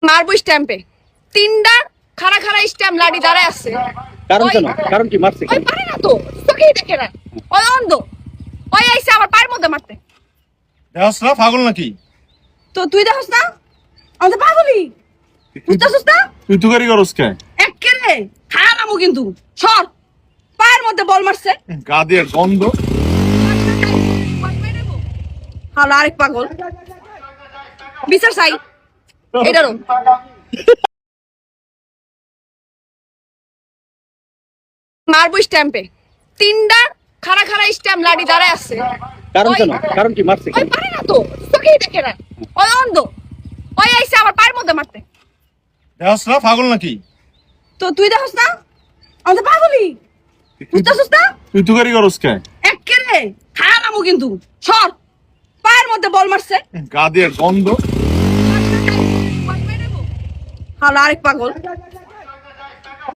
মারবো স্ট্যাম্পে তিনটা খাড়া খাড়া স্ট্যাম্প লাড়ি দাঁড়ায় আছে। কারণ কি মারছে? ওই পারে না তো, চোখেই দেখে না, ওই অন্ধ। ওই আইসে আমার পায়ের মধ্যে মারতে। দেহস না পাগল নাকি? তো তুই দেখছ না আমাদের পাগলি? বুঝতেছিস না? তুই তুকারি করস কে? একেরে খায়া নামো কিন্তু। সর, পায়ের মধ্যে বল মারছে। গা দিয়ে গন্ধ। হালো আরেক পাগল। বিচার চাই এটারও। মারবো স্ট্যাম্পে তিনটা খাড়া খাড়া স্ট্যাম্প লাড়ি দাঁড়ায় আছে। কারণ কি মারছে? ওই পারে না তো, চোখেই দেখে না, ওই অন্ধ। ওই আইসে আমার পায়ের মধ্যে মারতে। দেহস না পাগল নাকি? তো তুই দেখছ না আমাদের পাগলি? বুঝতেছিস না? তুই তুকারি করস কে? একেরে খায়া নামো কিন্তু। সর, পায়ের মধ্যে বল মারছে। গা দিয়ে গন্ধ। হালো আরেক পাগল।